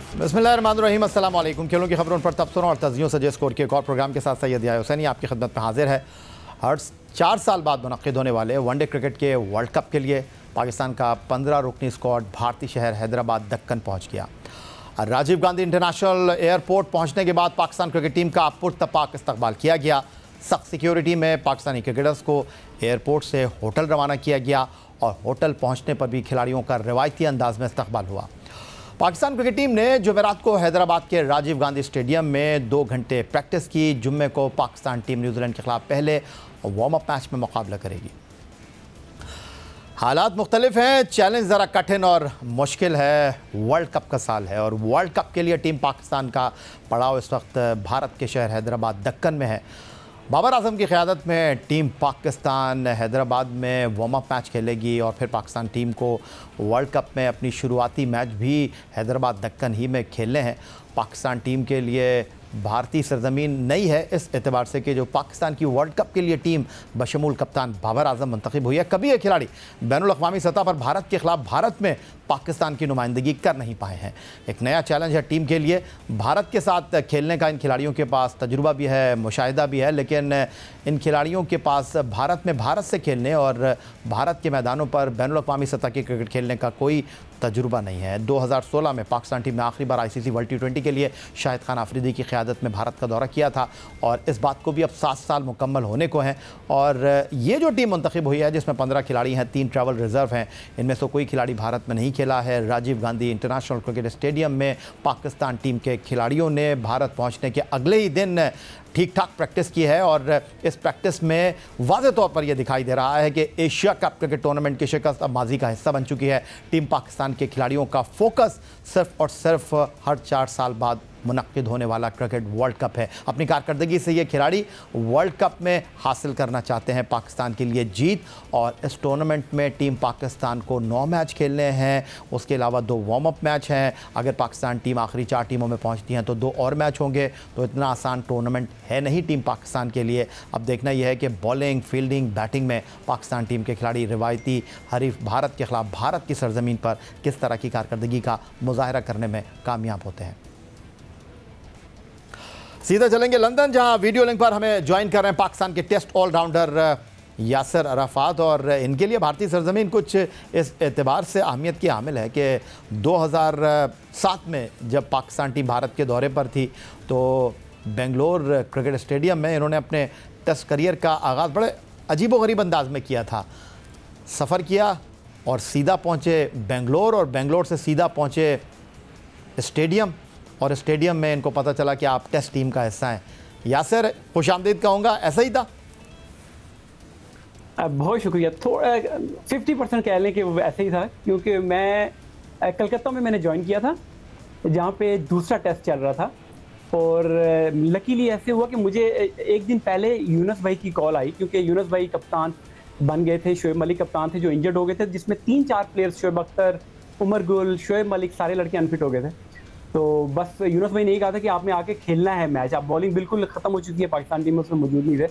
बिस्मिल्लाहिर्रहमानिर्रहीम, अस्सलाम वालेकुम। खेलों की खबरों पर तबसरों और तज़ियों से स्कोर के एक और प्रोग्राम के साथ सैयद याह्या हुसैनी आपकी खिदमत में हाजिर है। हर 4 साल बाद मुनक़्क़िद होने वाले वनडे क्रिकेट के वर्ल्ड कप के लिए पाकिस्तान का 15 रुकनी स्क्वाड भारतीय शहर हैदराबाद दक्कन पहुँच गया। राजीव गांधी इंटरनेशनल एयरपोर्ट पहुँचने के बाद पाकिस्तान क्रिकेट टीम का पुरतपाक इस्तकबाल किया गया। सख्त सिक्योरिटी में पाकिस्तानी क्रिकेटर्स को एयरपोर्ट से होटल रवाना किया गया और होटल पहुँचने पर भी खिलाड़ियों का रिवायती अंदाज में इस्तकबाल हुआ। पाकिस्तान क्रिकेट टीम ने जुमेरात को हैदराबाद के राजीव गांधी स्टेडियम में 2 घंटे प्रैक्टिस की। जुम्मे को पाकिस्तान टीम न्यूजीलैंड के खिलाफ पहले वार्म अप मैच में मुकाबला करेगी। हालात मुख्तलिफ हैं, चैलेंज ज़रा कठिन और मुश्किल है। वर्ल्ड कप का साल है और वर्ल्ड कप के लिए टीम पाकिस्तान का पड़ाव इस वक्त भारत के शहर हैदराबाद दक्कन में है। बाबर आजम की क़यादत में टीम पाकिस्तान हैदराबाद में वार्म अप मैच खेलेगी और फिर पाकिस्तान टीम को वर्ल्ड कप में अपनी शुरुआती मैच भी हैदराबाद दक्कन ही में खेलने हैं। पाकिस्तान टीम के लिए भारतीय सरजमीन नई है इस एतबार से कि जो पाकिस्तान की वर्ल्ड कप के लिए टीम बशमूल कप्तान बाबर आजम मुंतखब हुई है। कभी ये खिलाड़ी बैनुल अक़वामी सतह पर भारत के ख़िलाफ़ भारत में पाकिस्तान की नुमाइंदगी कर नहीं पाए हैं। एक नया चैलेंज है टीम के लिए। भारत के साथ खेलने का इन खिलाड़ियों के पास तजुर्बा भी है, मुशाहिदा भी है, लेकिन इन खिलाड़ियों के पास भारत में भारत से खेलने और भारत के मैदानों पर बैनुल अक़वामी सतह की क्रिकेट खेलने का कोई तजुर्बा नहीं है। 2016 में पाकिस्तान टीम ने आखिरी बार ICC वर्ल्ड T20 के लिए शाहिद खान आफरीदी की क़यादत में भारत का दौरा किया था और इस बात को भी अब 7 साल मुकम्मल होने को हैं। और ये जो टीम मुंतखब हुई है जिसमें 15 खिलाड़ी हैं, 3 ट्रैवल रिज़र्व हैं, इनमें से कोई खिलाड़ी भारत में नहीं खेला है। Rajiv Gandhi international cricket stadium में पाकिस्तान टीम के खिलाड़ियों ने भारत पहुँचने के अगले ही दिन ठीक ठाक प्रैक्टिस की है और इस प्रैक्टिस में वाज़े तौर पर यह दिखाई दे रहा है कि एशिया कप क्रिकेट टूर्नामेंट की शिकस्त अब माजी का हिस्सा बन चुकी है। टीम पाकिस्तान के खिलाड़ियों का फोकस सिर्फ और सिर्फ हर 4 साल बाद मुनक़्क़िद होने वाला क्रिकेट वर्ल्ड कप है। अपनी कारकर्दगी से ये खिलाड़ी वर्ल्ड कप में हासिल करना चाहते हैं पाकिस्तान के लिए जीत और इस टूर्नामेंट में टीम पाकिस्तान को 9 मैच खेलने हैं। उसके अलावा 2 वार्म अप मैच हैं। अगर पाकिस्तान टीम आखिरी 4 टीमों में पहुंचती हैं तो 2 और मैच होंगे। तो इतना आसान टूर्नामेंट है नहीं टीम पाकिस्तान के लिए। अब देखना यह है कि बॉलिंग, फील्डिंग, बैटिंग में पाकिस्तान टीम के खिलाड़ी रिवायती हरीफ भारत के ख़िलाफ़ भारत की सरजमीन पर किस तरह की कारकर्दगी का मुजाहरा करने में कामयाब होते हैं। सीधा चलेंगे लंदन, जहां वीडियो लिंक पर हमें ज्वाइन कर रहे हैं पाकिस्तान के टेस्ट ऑलराउंडर यासिर अराफात। और इनके लिए भारतीय सरजमीन कुछ इस एतबार से अहमियत की हामिल है कि 2007 में जब पाकिस्तान टीम भारत के दौरे पर थी तो बेंगलोर क्रिकेट स्टेडियम में इन्होंने अपने टेस्ट करियर का आगाज़ बड़े अजीबोगरीब अंदाज में किया था। सफ़र किया और सीधा पहुँचे बेंगलोर और बेंगलोर से सीधा पहुँचे स्टेडियम और स्टेडियम में इनको पता चला कि आप टेस्ट टीम का हिस्सा हैं। यासिर, खुशामदीद कहूँगा, ऐसा ही था? बहुत शुक्रिया। थोड़ा 50% कह लें कि वो ऐसे ही था, क्योंकि मैं कलकत्ता में मैंने ज्वाइन किया था जहाँ पे दूसरा टेस्ट चल रहा था और लकीली ऐसे हुआ कि मुझे एक दिन पहले यूनुस भाई की कॉल आई, क्योंकि यूनुस भाई कप्तान बन गए थे, शोएब मलिक कप्तान थे जो इंजर्ड हो गए थे, जिसमें 3-4 प्लेयर्स शोएब अख्तर, उमर गुल, शोएब मलिक, सारे लड़के अनफिट हो गए थे। तो बस यूनुस भाई ने यही कहा था कि आपने आके खेलना है मैच, आप बॉलिंग बिल्कुल ख़त्म हो चुकी है, पाकिस्तान टीम में उसमें मौजूद नहीं थे।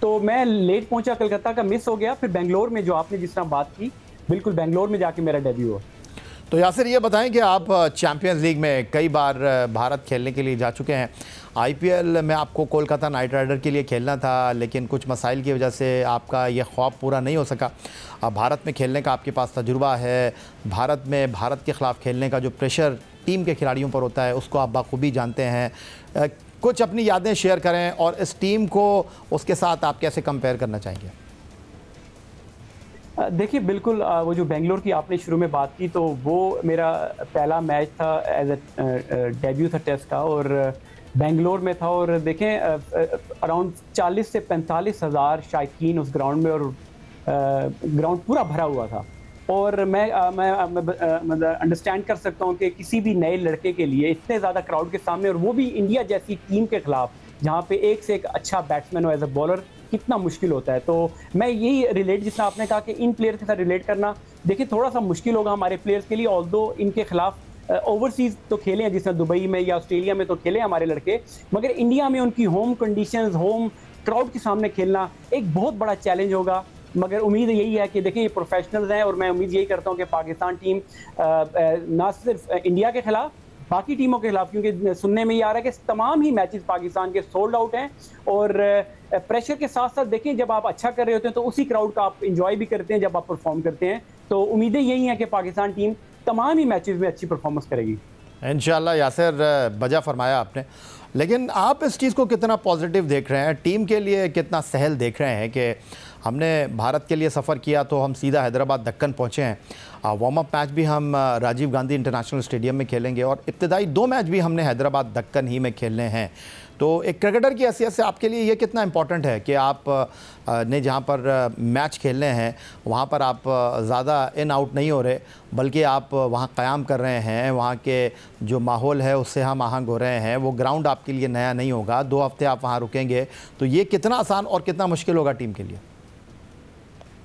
तो मैं लेट पहुंचा, कलकत्ता का मिस हो गया। फिर बेंगलोर में जो आपने जिस तरह बात की, बिल्कुल बेंगलोर में जाके मेरा डेब्यू हुआ। तो यासिर, ये बताएं कि आप चैम्पियंस लीग में कई बार भारत खेलने के लिए जा चुके हैं। IPL में आपको कोलकाता नाइट राइडर के लिए खेलना था, लेकिन कुछ मसाइल की वजह से आपका ये ख्वाब पूरा नहीं हो सका। अब भारत में खेलने का आपके पास तजुर्बा है। भारत में भारत के ख़िलाफ़ खेलने का जो प्रेशर टीम के खिलाड़ियों पर होता है उसको आप बाखूबी जानते हैं। कुछ अपनी यादें शेयर करें और इस टीम को उसके साथ आप कैसे कंपेयर करना चाहेंगे? देखिए, बिल्कुल वो जो बेंगलोर की आपने शुरू में बात की, तो वो मेरा पहला मैच था, एज ए डेब्यू था टेस्ट का और बेंगलोर में था। और देखें, अराउंड 40 से 45 हज़ार शायकीन उस ग्राउंड में और ग्राउंड पूरा भरा हुआ था। और मैं अंडरस्टैंड कर सकता हूँ कि किसी भी नए लड़के के लिए इतने ज़्यादा क्राउड के सामने, और वो भी इंडिया जैसी टीम के खिलाफ जहाँ पे एक से एक अच्छा बैट्समैन हो एज अ बॉलर, कितना मुश्किल होता है। तो मैं यही रिलेट, जिसने आपने कहा कि इन प्लेयर्स के साथ रिलेट करना, देखिए थोड़ा सा मुश्किल होगा हमारे प्लेयर्स के लिए, ऑल्दो इनके खिलाफ ओवरसीज तो खेले हैं, जिसमें दुबई में या ऑस्ट्रेलिया में तो खेले हमारे लड़के, मगर इंडिया में उनकी होम कंडीशंस, होम क्राउड के सामने खेलना एक बहुत बड़ा चैलेंज होगा। मगर उम्मीद यही है कि देखें, ये प्रोफेशनल्स हैं और मैं उम्मीद यही करता हूं कि पाकिस्तान टीम ना सिर्फ इंडिया के खिलाफ बाकी टीमों के खिलाफ, क्योंकि सुनने में ये आ रहा है कि तमाम ही मैचेस पाकिस्तान के सोल्ड आउट हैं और प्रेशर के साथ साथ देखें जब आप अच्छा कर रहे होते हैं तो उसी क्राउड का आप इंजॉय भी करते हैं जब आप परफॉर्म करते हैं। तो उम्मीदें यही हैं कि पाकिस्तान टीम तमाम ही मैचेस में अच्छी परफॉर्मेंस करेगी इंशाल्लाह। यासिर, बजा फरमाया आपने, लेकिन आप इस चीज़ को कितना पॉजिटिव देख रहे हैं, टीम के लिए कितना सहल देख रहे हैं कि हमने भारत के लिए सफ़र किया तो हम सीधा हैदराबाद दक्कन पहुँचे हैं, वार्म अप मैच भी हम राजीव गांधी इंटरनेशनल स्टेडियम में खेलेंगे और इब्तदाई 2 मैच भी हमने हैदराबाद दक्कन ही में खेलने हैं। तो एक क्रिकेटर की हैसियत से आपके लिए ये कितना इम्पोर्टेंट है कि आप ने जहाँ पर मैच खेलने हैं वहाँ पर आप ज़्यादा इन आउट नहीं हो रहे, बल्कि आप वहाँ क़याम कर रहे हैं, वहाँ के जो माहौल है उससे हम आहंग हो रहे हैं, वो ग्राउंड आपके लिए नया नहीं होगा, 2 हफ्ते आप वहाँ रुकेंगे, तो ये कितना आसान और कितना मुश्किल होगा टीम के लिए?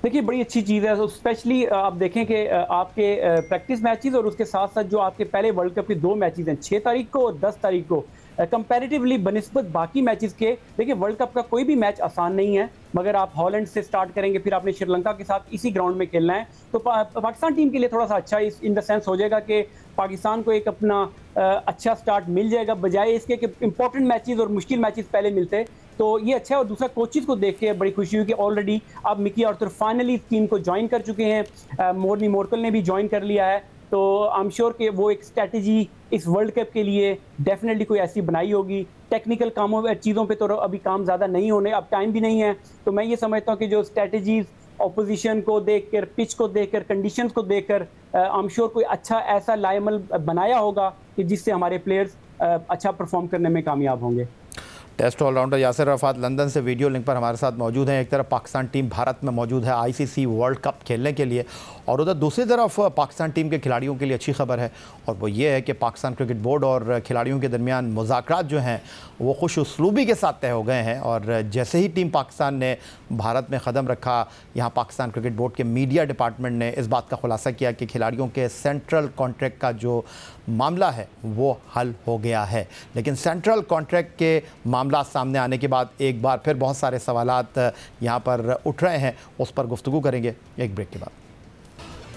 देखिए बड़ी अच्छी चीज़ है, स्पेशली आप देखें कि आपके प्रैक्टिस मैचेस और उसके साथ साथ जो आपके पहले वर्ल्ड कप के 2 मैचेस हैं 6 तारीख को और 10 तारीख को, कंपैरेटिवली बनिस्बत बाकी मैचेस के, देखिए वर्ल्ड कप का कोई भी मैच आसान नहीं है, मगर आप हॉलैंड से स्टार्ट करेंगे, फिर आपने श्रीलंका के साथ इसी ग्राउंड में खेलना है, तो पाकिस्तान टीम के लिए थोड़ा सा अच्छा इन द सेंस हो जाएगा कि पाकिस्तान को एक अपना अच्छा स्टार्ट मिल जाएगा, बजाय इसके कि इंपॉर्टेंट मैचेस और मुश्किल मैचेस पहले मिलते, तो ये अच्छा है। और दूसरा कोचेस को देख के बड़ी खुशी हुई कि ऑलरेडी अब मिकी आर्थर फाइनली टीम को ज्वाइन कर चुके हैं, मोर्नी मोर्कल ने भी ज्वाइन कर लिया है, तो आई एम श्योर कि वो एक स्ट्रेटजी इस वर्ल्ड कप के लिए डेफिनेटली कोई ऐसी बनाई होगी। टेक्निकल कामों में चीज़ों पे तो अभी काम ज़्यादा नहीं होने, अब टाइम भी नहीं है, तो मैं ये समझता हूँ कि जो स्ट्रेटजीज ऑपोजिशन को देखकर, पिच को देखकर, कंडीशंस को देखकर आई एम श्योर कोई अच्छा ऐसा लाएमल बनाया होगा कि जिससे हमारे प्लेयर्स अच्छा परफॉर्म करने में कामयाब होंगे। Test allrounder Yasir Arfat London से वीडियो लिंक पर हमारे साथ मौजूद हैं। एक तरफ पाकिस्तान टीम भारत में मौजूद है आईसीसी वर्ल्ड कप खेलने के लिए, और उधर दूसरी तरफ पाकिस्तान टीम के खिलाड़ियों के लिए अच्छी खबर है, और वो ये है कि पाकिस्तान क्रिकेट बोर्ड और खिलाड़ियों के दरमियान मुज़ाकरात जो हैं वो खुश उसलूबी के साथ तय हो गए हैं। और जैसे ही टीम पाकिस्तान ने भारत में कदम रखा, यहाँ पाकिस्तान क्रिकेट बोर्ड के मीडिया डिपार्टमेंट ने इस बात का खुलासा किया कि खिलाड़ियों के सेंट्रल कॉन्ट्रैक्ट का जो मामला है वो हल हो गया है। लेकिन सेंट्रल कॉन्ट्रैक्ट के मामला सामने आने के बाद एक बार फिर बहुत सारे सवालात यहाँ पर उठ रहे हैं, उस पर गुफ्तगू करेंगे एक ब्रेक के बाद।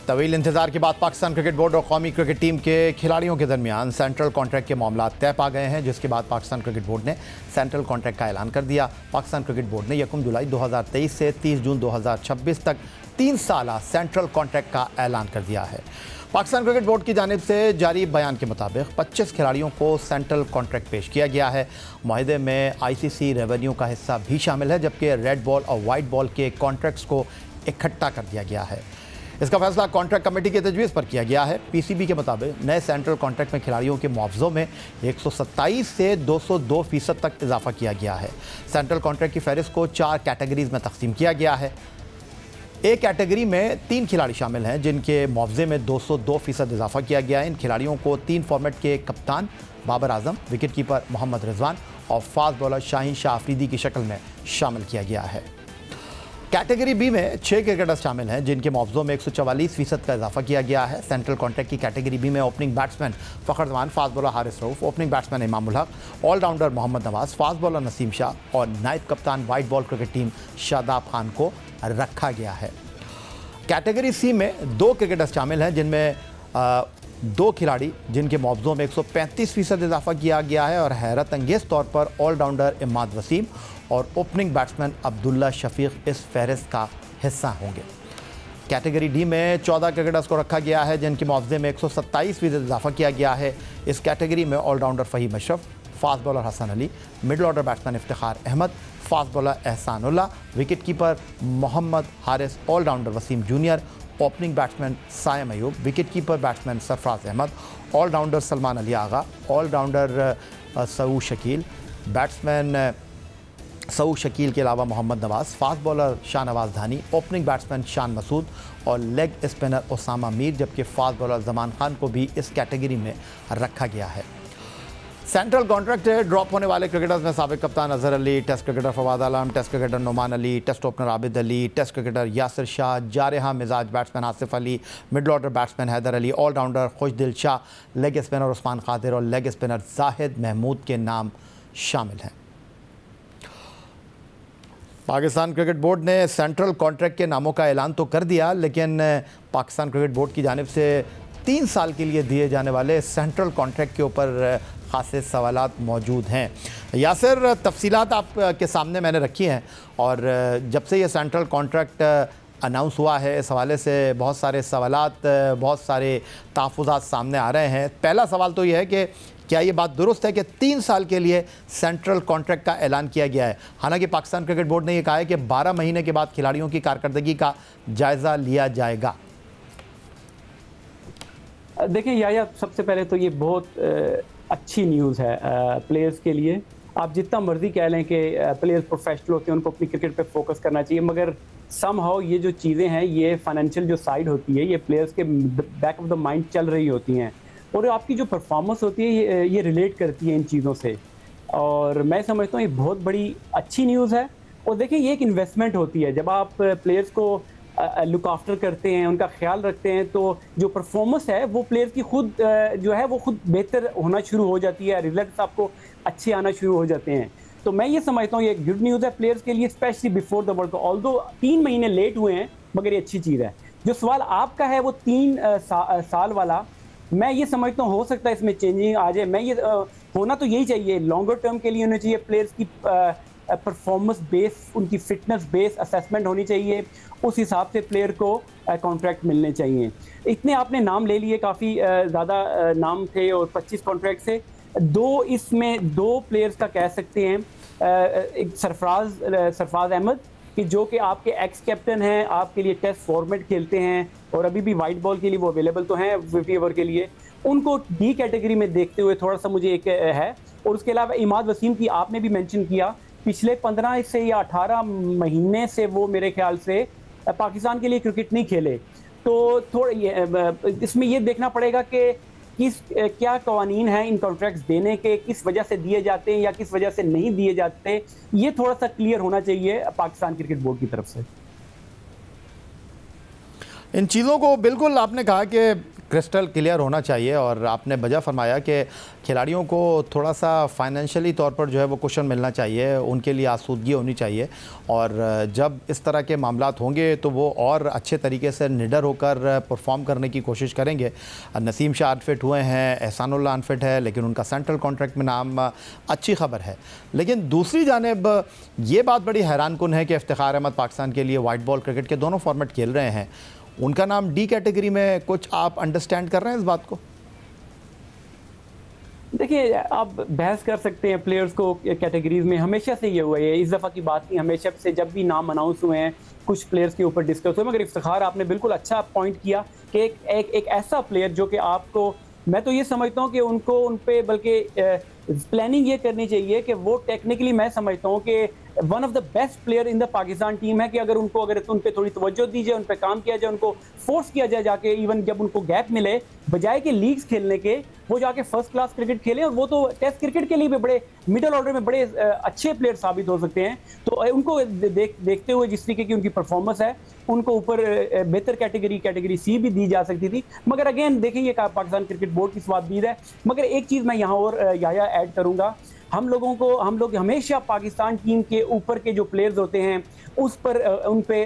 तवील इंतज़ार के बाद पाकिस्तान क्रिकेट बोर्ड और कौमी क्रिकेट टीम के खिलाड़ियों के दरमियान सेंट्रल कॉन्ट्रैक्ट के मामला तय पा गए हैं, जिसके बाद पाकिस्तान क्रिकेट बोर्ड ने सेंट्रल कॉन्ट्रैक्ट का ऐलान कर दिया। पाकिस्तान क्रिकेट बोर्ड ने 1 जुलाई 2023 से 30 जून 2026 तक 3 साला सेंट्रल कॉन्ट्रैक्ट का ऐलान कर दिया है। पाकिस्तान क्रिकेट बोर्ड की जानिब से जारी बयान के मुताबिक 25 खिलाड़ियों को सेंट्रल कॉन्ट्रैक्ट पेश किया गया है। मुआहदे में आईसीसी रेवेन्यू का हिस्सा भी शामिल है, जबकि रेड बॉल और वाइट बॉल के कॉन्ट्रैक्ट्स को इकट्ठा कर दिया गया है। इसका फैसला कॉन्ट्रैक्ट कमेटी की तजवीज़ पर किया गया है। पीसीबी के मुताबिक नए सेंट्रल कॉन्ट्रैक्ट में खिलाड़ियों के मुआवजों में 127 से 202% तक इजाफा किया गया है। सेंट्रल कॉन्ट्रैक्ट की फहरिस्त को 4 कैटेगरीज में तकसीम किया गया है। एक कैटेगरी में 3 खिलाड़ी शामिल हैं जिनके मुआवजे में 202% इजाफा किया गया है। इन खिलाड़ियों को 3 फॉर्मेट के कप्तान बाबर आजम, विकेट कीपर मोहम्मद रिजवान और फास्ट बॉलर शाहीन शाह अफरीदी की शक्ल में शामिल किया गया है। कैटेगरी बी में 6 क्रिकेटर्स शामिल हैं जिनके मुआवजों में 144% का इजाफा किया गया है। सेंट्रल कॉन्ट्रैक्ट की कैटेगरी बी में opening batsman Fakhar Zaman, fast bowler Haris Rauf, opening batsman Imamul Haq, allrounder Mohammad Nawaz, fast bowler Naseem Shah और नायब कप्तान white ball cricket team Shadab Khan को रखा गया है। कैटेगरी सी में 2 क्रिकेटर्स शामिल हैं जिनमें 2 खिलाड़ी जिनके मुआवजों में 135% इजाफा किया गया है और हैरत अंगेज़ तौर पर ऑलराउंडर इमाद वसीम और ओपनिंग बैट्समैन अब्दुल्ला शफीक इस फहरिस्त का हिस्सा होंगे। कैटेगरी डी में 14 क्रिकेटर्स को रखा गया है जिनके मुआवजे में 127% इजाफा किया गया है। इस कैटेगरी में allrounder Faheem Ashraf, fast bowler Hasan Ali, middle order batsman Iftikhar Ahmed, fast bowler Ihsanullah, wicket keeper Mohammad Haris, allrounder Wasim junior, opening batsman Saim Ayub, wicket keeper batsman Sarfaraz Ahmed, allrounder Salman Ali Agha, allrounder Saud Shakeel, batsman Saud Shakeel के अलावा Mohammad Nawaz, fast bowler Shahnawaz Dhani, opening batsman Shan Masood और लेग स्पिनर ओसामा मीर, जबकि फास्ट बॉलर जमान खान को भी इस कैटेगरी में रखा गया है। सेंट्रल कॉन्ट्रैक्ट ड्रॉप होने वाले क्रिकेटर्स में साबिक कप्तान Azhar Ali, test cricketer Fawad Alam, test cricketer Nauman Ali, test opener Abid Ali, test cricketer Yasir Shah, जारहा मिजाज batsman Asif Ali, middle order batsman Haider Ali, allrounder Khushdil Shah, leg spinner Usman Qadir और लेग स्पिनर जाहिद महमूद के नाम शामिल हैं। पाकिस्तान क्रिकेट बोर्ड ने सेंट्रल कॉन्ट्रैक्ट के नामों का ऐलान तो कर दिया, लेकिन पाकिस्तान क्रिकेट बोर्ड की जानिब से 3 साल के लिए दिए जाने वाले सेंट्रल कॉन्ट्रैक्ट के ऊपर खासे सवालात मौजूद हैं। यासिर, तफसीलात आपके सामने मैंने रखी हैं और जब से ये सेंट्रल कॉन्ट्रैक्ट अनाउंस हुआ है इस हवाले से बहुत सारे सवालात, बहुत सारे तहफ़्फ़ुज़ात सामने आ रहे हैं। पहला सवाल तो ये है कि क्या ये बात दुरुस्त है कि 3 साल के लिए सेंट्रल कॉन्ट्रैक्ट का ऐलान किया गया है? हालांकि पाकिस्तान क्रिकेट बोर्ड ने यह कहा है कि 12 महीने के बाद खिलाड़ियों की कारकर्दगी का जायज़ा लिया जाएगा। देखिए याया, सबसे पहले तो ये बहुत अच्छी न्यूज़ है प्लेयर्स के लिए। आप जितना मर्जी कह लें कि प्लेयर्स प्रोफेशनल होते हैं, उनको अपनी क्रिकेट पे फोकस करना चाहिए, मगर समहाउ ये जो चीज़ें हैं, ये फाइनेंशियल जो साइड होती है, ये प्लेयर्स के बैक ऑफ द माइंड चल रही होती हैं और आपकी जो परफॉर्मेंस होती है ये रिलेट करती है इन चीज़ों से। और मैं समझता हूँ ये बहुत बड़ी अच्छी न्यूज़ है। और देखिए, ये एक इन्वेस्टमेंट होती है। जब आप प्लेयर्स को लुक आफ्टर करते हैं, उनका ख्याल रखते हैं, तो जो परफॉर्मेंस है वो प्लेयर्स की खुद जो है वो खुद बेहतर होना शुरू हो जाती है, रिजल्ट्स आपको अच्छे आना शुरू हो जाते हैं। तो मैं ये समझता हूँ ये गुड न्यूज़ है प्लेयर्स के लिए, specially before the world cup. Although 3 महीने लेट हुए हैं, मगर ये अच्छी चीज़ है। जो सवाल आपका है वो 3 साल वाला, मैं ये समझता हूँ हो सकता है इसमें चेंजिंग आ जाए। मैं ये होना तो यही चाहिए, लॉन्गर टर्म के लिए होना चाहिए। प्लेयर्स की परफॉर्मेंस बेस, उनकी फिटनेस बेस असेसमेंट होनी चाहिए, उस हिसाब से प्लेयर को कॉन्ट्रैक्ट मिलने चाहिए। इतने आपने नाम ले लिए, काफ़ी ज़्यादा नाम थे और 25 कॉन्ट्रैक्ट से इसमें 2 प्लेयर्स का कह सकते हैं। एक सरफराज अहमद कि जो कि आपके एक्स कैप्टन हैं, आपके लिए टेस्ट फॉर्मेट खेलते हैं और अभी भी वाइट बॉल के लिए वो अवेलेबल तो हैं 50 ओवर के लिए। उनको डी कैटेगरी में देखते हुए थोड़ा सा मुझे एक है। और उसके अलावा इमाद वसीम की आपने भी मेंशन किया, पिछले 15 से या 18 महीने से वो मेरे ख्याल से पाकिस्तान के लिए क्रिकेट नहीं खेले। तो थोड़ा इसमें ये देखना पड़ेगा कि क्या कवानीन हैं इन कॉन्ट्रैक्ट्स देने के, किस वजह से दिए जाते हैं या किस वजह से नहीं दिए जाते, ये थोड़ा सा क्लियर होना चाहिए पाकिस्तान क्रिकेट बोर्ड की तरफ से। इन चीज़ों को बिल्कुल आपने कहा कि क्रिस्टल क्लियर होना चाहिए और आपने वजह फरमाया कि खिलाड़ियों को थोड़ा सा फाइनेंशियली तौर पर जो है वो कुशन मिलना चाहिए, उनके लिए आसूदगी होनी चाहिए और जब इस तरह के मामलात होंगे तो वो और अच्छे तरीके से निडर होकर परफॉर्म करने की कोशिश करेंगे। नसीम शाह अनफिट हुए हैं, एहसानुल्लाह अनफिट है, लेकिन उनका सेंट्रल कॉन्ट्रैक्ट में नाम, अच्छी खबर है। लेकिन दूसरी जानिब ये बात बड़ी हैरान कुन है कि इफ्तिखार अहमद पाकिस्तान के लिए वाइट बॉल क्रिकेट के दोनों फॉर्मेट खेल रहे हैं, उनका नाम डी कैटेगरी में, कुछ आप अंडरस्टैंड कर रहे हैं इस बात को? देखिए, आप बहस कर सकते हैं प्लेयर्स को कैटेगरीज में, हमेशा से ये हुआ है, इस दफ़ा की बात नहीं, हमेशा से जब भी नाम अनाउंस हुए हैं कुछ प्लेयर्स के ऊपर डिस्कस हुए। मगर इफ्तिखार आपने बिल्कुल अच्छा पॉइंट किया कि एक ऐसा प्लेयर जो कि आपको, मैं तो ये समझता हूँ कि उनको उन पे बल्कि प्लानिंग ये करनी चाहिए कि वो टेक्निकली, मैं समझता हूँ कि one of the best player in the Pakistan team है कि अगर उन पे थोड़ी तवज्जो दी जाए, उन पे काम किया जाए, उनको फोर्स किया जाए जाके, इवन जब उनको गैप मिले, बजाय के लीग्स खेलने के वो जाके फर्स्ट क्लास क्रिकेट खेलें। और वो तो टेस्ट क्रिकेट के लिए भी बड़े मिडिल ऑर्डर में बड़े अच्छे प्लेयर साबित हो सकते हैं। तो उनको देखते हुए जिस तरीके की उनकी परफॉर्मेंस है, उनको ऊपर बेहतर कैटेगरी सी भी दी जा सकती थी। मगर अगेन देखिए, ये पाकिस्तान क्रिकेट बोर्ड की स्वादबीद है। मगर एक चीज़ मैं यहाँ और याया ऐड करूँगा, हम लोग हमेशा पाकिस्तान टीम के ऊपर के जो प्लेयर्स होते हैं उस पर उन पे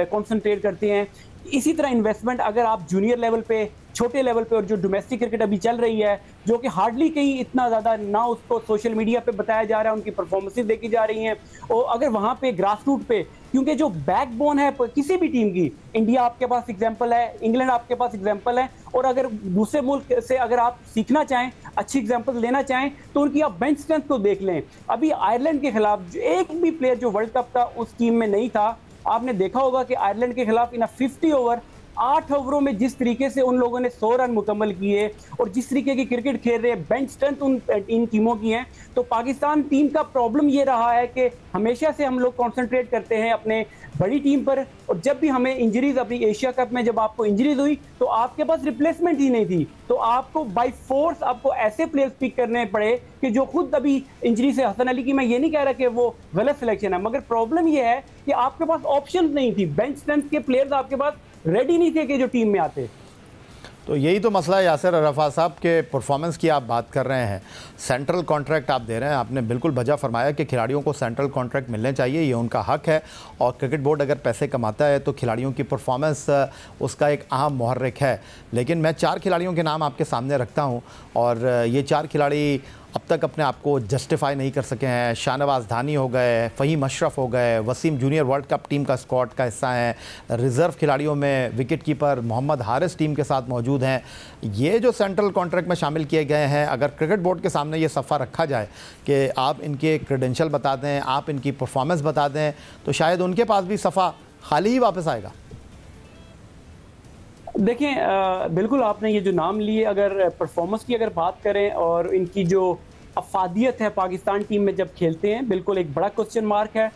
कंसंट्रेट करते हैं। इसी तरह इन्वेस्टमेंट अगर आप जूनियर लेवल पे, छोटे लेवल पे, और जो डोमेस्टिक क्रिकेट अभी चल रही है, जो कि हार्डली कहीं इतना ज़्यादा ना उसको सोशल मीडिया पे बताया जा रहा है, उनकी परफॉर्मेंसेस देखी जा रही हैं, और अगर वहाँ पे ग्रास रूट पे, क्योंकि जो बैकबोन है किसी भी टीम की, इंडिया आपके पास एग्जाम्पल है, इंग्लैंड आपके पास एग्जाम्पल है, और अगर दूसरे मुल्क से अगर आप सीखना चाहें, अच्छी एग्जाम्पल लेना चाहें, तो उनकी आप बेंच स्ट्रेंथ को देख लें। अभी आयरलैंड के खिलाफ एक भी प्लेयर जो वर्ल्ड कप का उस टीम में नहीं था, आपने देखा होगा कि आयरलैंड के खिलाफ इन 50 ओवर 8 ओवरों में जिस तरीके से उन लोगों ने 100 रन मुकम्मल किए और जिस तरीके की क्रिकेट खेल रहे हैं, बेंच स्ट्रेंथ इन टीमों की है। तो पाकिस्तान टीम का प्रॉब्लम ये रहा है कि हमेशा से हम लोग कंसंट्रेट करते हैं अपने बड़ी टीम पर, और जब भी हमें इंजरीज, अपनी एशिया कप में जब आपको इंजरीज हुई तो आपके पास रिप्लेसमेंट ही नहीं थी, तो आपको बाय फोर्स आपको ऐसे प्लेयर्स पिक करने पड़े कि जो खुद अभी इंजरी से, हसन अली की मैं ये नहीं कह रहा कि वो गलत सिलेक्शन है, मगर प्रॉब्लम ये है कि आपके पास ऑप्शन नहीं थी, बेंच स्ट्रेंथ के प्लेयर्स आपके पास रेडी नहीं थे कि जो टीम में आते। तो यही तो मसला है यासिर अरफात साहब के परफॉर्मेंस की आप बात कर रहे हैं, सेंट्रल कॉन्ट्रैक्ट आप दे रहे हैं। आपने बिल्कुल वजह फरमाया कि खिलाड़ियों को सेंट्रल कॉन्ट्रैक्ट मिलने चाहिए, ये उनका हक है, और क्रिकेट बोर्ड अगर पैसे कमाता है तो खिलाड़ियों की परफॉर्मेंस उसका एक अहम मुहर्रिक है। लेकिन मैं 4 खिलाड़ियों के नाम आपके सामने रखता हूँ, और ये 4 खिलाड़ी अब तक अपने आप को जस्टिफाई नहीं कर सके हैं। शाहनवाज धानी हो गए, फ़हीम अशरफ हो गए, Wasim junior world cup team का स्क्वाड का हिस्सा हैं, रिज़र्व खिलाड़ियों में wicket keeper Mohammad Haris team के साथ मौजूद हैं। ये जो सेंट्रल कॉन्ट्रैक्ट में शामिल किए गए हैं, अगर क्रिकेट बोर्ड के सामने ये सफ़ा रखा जाए कि आप इनके क्रेडेंशियल बता दें, आप इनकी परफॉर्मेंस बता दें, तो शायद उनके पास भी सफ़ा खाली ही वापस आएगा। देखें, बिल्कुल आपने ये जो नाम लिए, अगर परफॉर्मेंस की अगर बात करें और इनकी जो अफादियत है पाकिस्तान टीम में जब खेलते हैं, बिल्कुल एक बड़ा क्वेश्चन मार्क है।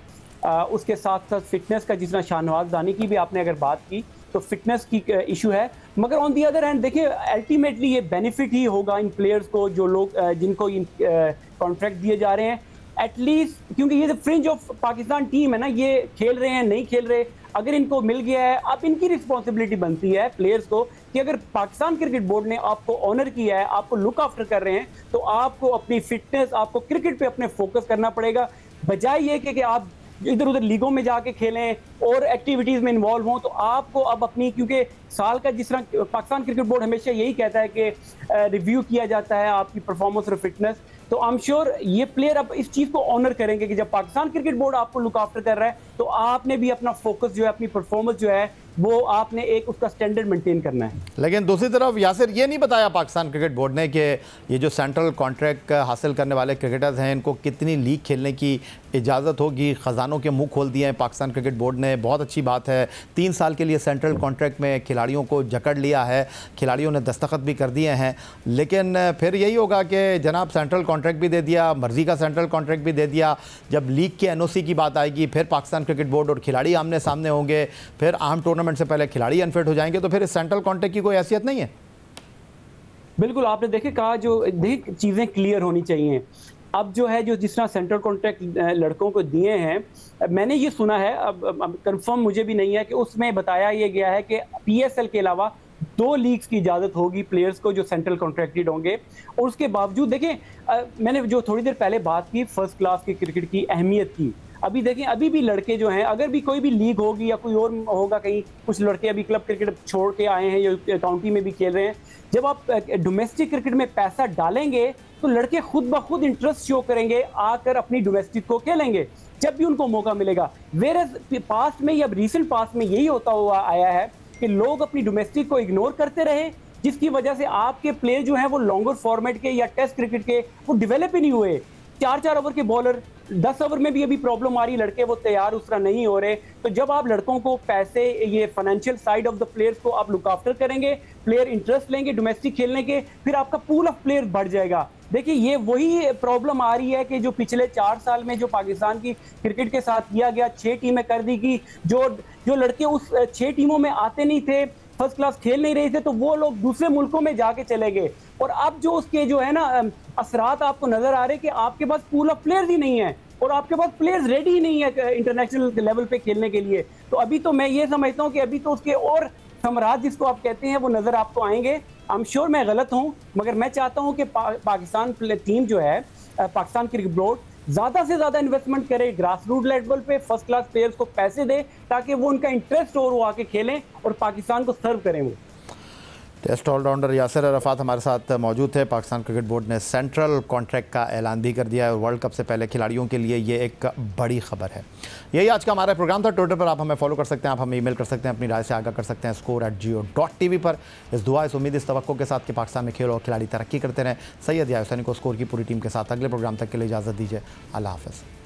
उसके साथ साथ फिटनेस का, जिस तरह शाहनवाज दानी की भी आपने अगर बात की, तो फिटनेस की इशू है। मगर ऑन दी अदर हैंड देखिए, अल्टीमेटली ये बेनिफिट ही होगा इन प्लेयर्स को, जो लोग जिनको इन कॉन्ट्रैक्ट दिए जा रहे हैं एटलीस्ट, क्योंकि ये फ्रिंज ऑफ पाकिस्तान टीम है ना, ये खेल रहे हैं नहीं खेल रहे, अगर इनको मिल गया है, अब इनकी रिस्पॉन्सिबिलिटी बनती है प्लेयर्स को कि अगर पाकिस्तान क्रिकेट बोर्ड ने आपको ऑनर किया है, आपको लुक आफ्टर कर रहे हैं, तो आपको अपनी फिटनेस, आपको क्रिकेट पे अपने फोकस करना पड़ेगा, बजाय ये कि आप इधर उधर लीगों में जाके खेलें और एक्टिविटीज़ में इन्वॉल्व हों। तो आपको अब अपनी, क्योंकि साल का जिस तरह पाकिस्तान क्रिकेट बोर्ड हमेशा यही कहता है कि रिव्यू किया जाता है आपकी परफॉर्मेंस और फिटनेस, तो आई एम श्योर ये प्लेयर अब इस चीज़ को ऑनर करेंगे कि जब पाकिस्तान क्रिकेट बोर्ड आपको लुक आफ्टर कर रहा है, तो आपने भी अपना फोकस जो है, अपनी परफॉर्मेंस जो है, वो आपने एक उसका स्टैंडर्ड मेंटेन करना है। लेकिन दूसरी तरफ यासिर, ये नहीं बताया पाकिस्तान क्रिकेट बोर्ड ने कि ये जो सेंट्रल कॉन्ट्रैक्ट हासिल करने वाले क्रिकेटर्स हैं, इनको कितनी लीग खेलने की इजाज़त होगी। ख़जानों के मुंह खोल दिए हैं पाकिस्तान क्रिकेट बोर्ड ने, बहुत अच्छी बात है। 3 साल के लिए सेंट्रल कॉन्ट्रैक्ट में खिलाड़ियों को जकड़ लिया है, खिलाड़ियों ने दस्तखत भी कर दिए हैं। लेकिन फिर यही होगा कि जनाब सेंट्रल कॉन्ट्रैक्ट भी दे दिया, मर्ज़ी का सेंट्रल कॉन्ट्रैक्ट भी दे दिया, जब लीग के NOC की बात आएगी, फिर पाकिस्तान क्रिकेट बोर्ड और खिलाड़ी आमने सामने होंगे, फिर अहम टूर्नामेंट से पहले खिलाड़ी अनफिट हो जाएंगे, तो फिर इस सेंट्रल कॉन्ट्रैक्ट की कोई हैसियत नहीं है। बिल्कुल आपने देखे कहा, जो चीज़ें क्लियर होनी चाहिए। अब जो है, जो जिस तरह सेंट्रल कॉन्ट्रैक्ट लड़कों को दिए हैं, मैंने ये सुना है, अब कंफर्म मुझे भी नहीं है, कि उसमें बताया ये गया है कि PSL के अलावा 2 लीग्स की इजाज़त होगी प्लेयर्स को जो सेंट्रल कॉन्ट्रैक्टेड होंगे। और उसके बावजूद देखें, मैंने जो थोड़ी देर पहले बात की फर्स्ट क्लास की क्रिकेट की अहमियत की, अभी देखें, अभी भी लड़के जो हैं, अगर भी कोई भी लीग होगी या कोई और होगा, कहीं कुछ लड़के अभी क्लब क्रिकेट छोड़ के आए हैं या काउंटी में भी खेल रहे हैं, जब आप डोमेस्टिक क्रिकेट में पैसा डालेंगे तो लड़के खुद ब खुद इंटरेस्ट शो करेंगे, आकर अपनी डोमेस्टिक को खेलेंगे जब भी उनको मौका मिलेगा। वेयर पास्ट में या रिसेंट पास्ट में यही होता हुआ आया है कि लोग अपनी डोमेस्टिक को इग्नोर करते रहे, जिसकी वजह से आपके प्लेयर जो हैं वो लॉन्गर फॉर्मेट के या टेस्ट क्रिकेट के वो डेवलप ही नहीं हुए। 4-4 ओवर के बॉलर 10 ओवर में भी अभी प्रॉब्लम आ रही, लड़के वो तैयार उस तरह नहीं हो रहे। तो जब आप लड़कों को पैसे, ये financial side of the players को आप लुक आफ्टर करेंगे, प्लेयर इंटरेस्ट लेंगे डोमेस्टिक खेलने के, फिर आपका पूल ऑफ प्लेयर बढ़ जाएगा। देखिए, ये वही प्रॉब्लम आ रही है कि जो पिछले 4 साल में जो पाकिस्तान की क्रिकेट के साथ किया गया, 6 टीमें कर दी गई, जो लड़के उस 6 टीमों में आते नहीं थे, फर्स्ट क्लास खेल नहीं रहे थे, तो वो लोग दूसरे मुल्कों में जाके चले गए। और अब जो उसके जो है ना असरात आपको नजर आ रहे कि आपके पास पूल ऑफ प्लेयर्स ही नहीं है और आपके पास प्लेयर्स रेडी ही नहीं है इंटरनेशनल लेवल पे खेलने के लिए। तो अभी तो मैं ये समझता हूँ कि अभी तो उसके और समराज जिसको आप कहते हैं वो नजर आपको आएंगे। आई एम श्योर मैं गलत हूँ, मगर मैं चाहता हूँ कि पाकिस्तान टीम जो है, पाकिस्तान क्रिकेट बोर्ड ज्यादा से ज्यादा इन्वेस्टमेंट करे, ग्रास रूट लेवल पे फर्स्ट क्लास प्लेयर्स को पैसे दे, ताकि वो उनका इंटरेस्ट और वो आके खेलें और पाकिस्तान को सर्व करें। वो टेस्ट ऑलराउंडर यासिर अरफात हमारे साथ मौजूद थे। पाकिस्तान क्रिकेट बोर्ड ने सेंट्रल कॉन्ट्रैक्ट का ऐलान भी कर दिया है और वर्ल्ड कप से पहले खिलाड़ियों के लिए ये एक बड़ी खबर है। यही आज का हमारा प्रोग्राम था। ट्विटर पर आप हमें फॉलो कर सकते हैं, आप हमें ईमेल कर सकते हैं, अपनी राय से आगाह कर सकते हैं score@geo.tv पर। इस दुआ, इस उम्मीद, इस तवक्को के साथ कि पाकिस्तान में खेल और खिलाड़ी तरक्की करते रहें। सैयद या हुसैनी को स्कोर की पूरी टीम के साथ अगले प्रोग्राम तक के लिए इजाज़त दीजिए। अल्लाह हाफ़िज़।